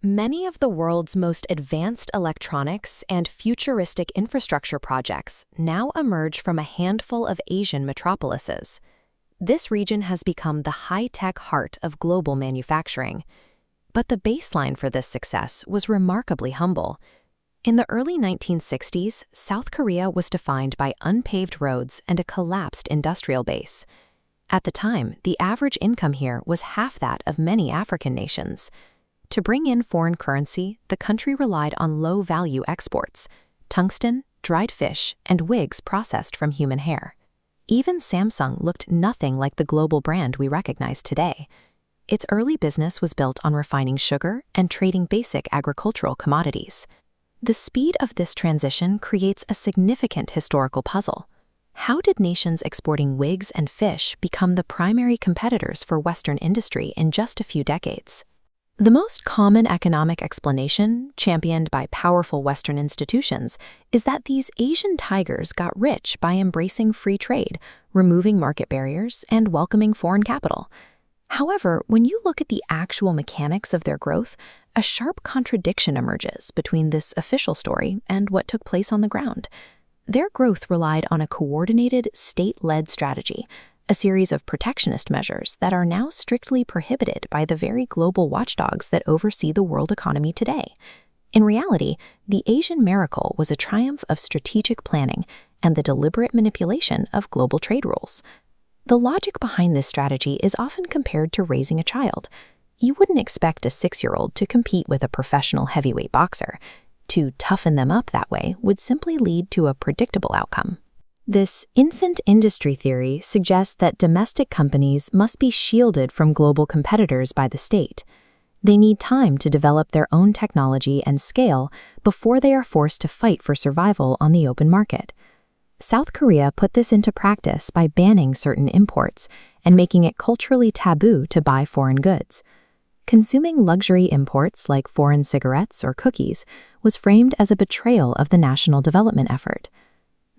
Many of the world's most advanced electronics and futuristic infrastructure projects now emerge from a handful of Asian metropolises. This region has become the high-tech heart of global manufacturing. But the baseline for this success was remarkably humble. In the early 1960s, South Korea was defined by unpaved roads and a collapsed industrial base. At the time, the average income here was half that of many African nations. To bring in foreign currency, the country relied on low-value exports: tungsten, dried fish, and wigs processed from human hair. Even Samsung looked nothing like the global brand we recognize today. Its early business was built on refining sugar and trading basic agricultural commodities. The speed of this transition creates a significant historical puzzle. How did nations exporting wigs and fish become the primary competitors for Western industry in just a few decades? The most common economic explanation, championed by powerful Western institutions, is that these Asian tigers got rich by embracing free trade, removing market barriers, and welcoming foreign capital. However, when you look at the actual mechanics of their growth, a sharp contradiction emerges between this official story and what took place on the ground. Their growth relied on a coordinated, state-led strategy, a series of protectionist measures that are now strictly prohibited by the very global watchdogs that oversee the world economy today. In reality, the Asian miracle was a triumph of strategic planning and the deliberate manipulation of global trade rules. The logic behind this strategy is often compared to raising a child. You wouldn't expect a 6-year-old to compete with a professional heavyweight boxer. To toughen them up that way would simply lead to a predictable outcome. This infant industry theory suggests that domestic companies must be shielded from global competitors by the state. They need time to develop their own technology and scale before they are forced to fight for survival on the open market. South Korea put this into practice by banning certain imports and making it culturally taboo to buy foreign goods. Consuming luxury imports like foreign cigarettes or cookies was framed as a betrayal of the national development effort.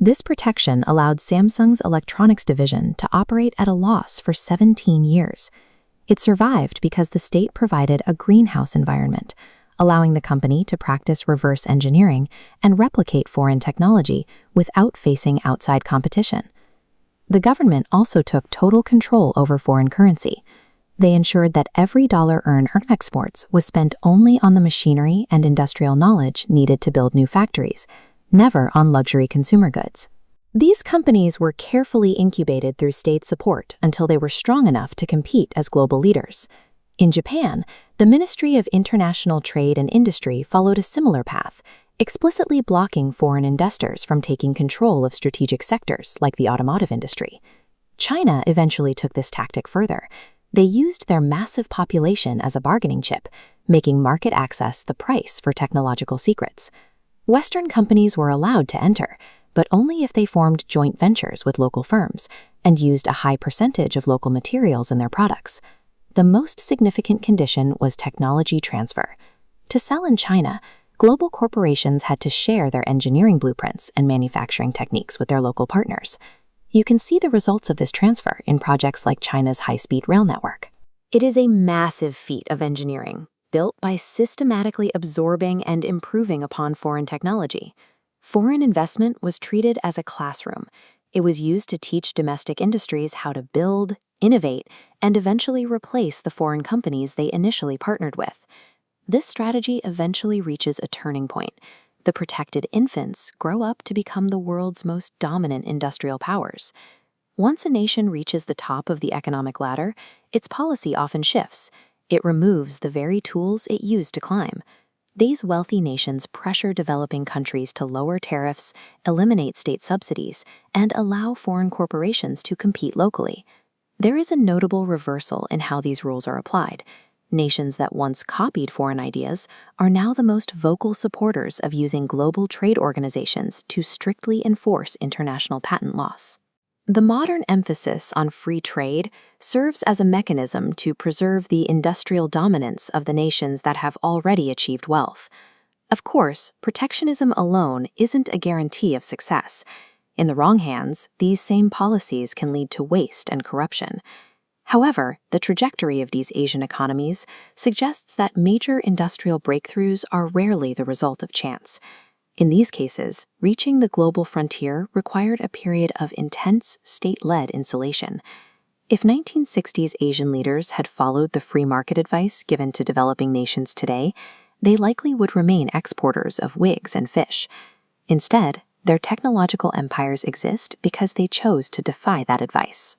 This protection allowed Samsung's electronics division to operate at a loss for 17 years. It survived because the state provided a greenhouse environment, allowing the company to practice reverse engineering and replicate foreign technology without facing outside competition. The government also took total control over foreign currency. They ensured that every dollar earned on exports was spent only on the machinery and industrial knowledge needed to build new factories, never on luxury consumer goods. These companies were carefully incubated through state support until they were strong enough to compete as global leaders. In Japan, the Ministry of International Trade and Industry followed a similar path, explicitly blocking foreign investors from taking control of strategic sectors like the automotive industry. China eventually took this tactic further. They used their massive population as a bargaining chip, making market access the price for technological secrets. Western companies were allowed to enter, but only if they formed joint ventures with local firms and used a high percentage of local materials in their products. The most significant condition was technology transfer. To sell in China, global corporations had to share their engineering blueprints and manufacturing techniques with their local partners. You can see the results of this transfer in projects like China's high-speed rail network. It is a massive feat of engineering, built by systematically absorbing and improving upon foreign technology. Foreign investment was treated as a classroom. It was used to teach domestic industries how to build, innovate, and eventually replace the foreign companies they initially partnered with. This strategy eventually reaches a turning point. The protected infants grow up to become the world's most dominant industrial powers. Once a nation reaches the top of the economic ladder, its policy often shifts. It removes the very tools it used to climb. These wealthy nations pressure developing countries to lower tariffs, eliminate state subsidies, and allow foreign corporations to compete locally. There is a notable reversal in how these rules are applied. Nations that once copied foreign ideas are now the most vocal supporters of using global trade organizations to strictly enforce international patent laws. The modern emphasis on free trade serves as a mechanism to preserve the industrial dominance of the nations that have already achieved wealth. Of course, protectionism alone isn't a guarantee of success. In the wrong hands, these same policies can lead to waste and corruption. However, the trajectory of these Asian economies suggests that major industrial breakthroughs are rarely the result of chance. In these cases, reaching the global frontier required a period of intense state-led insulation. If 1960s Asian leaders had followed the free market advice given to developing nations today, they likely would remain exporters of wigs and fish. Instead, their technological empires exist because they chose to defy that advice.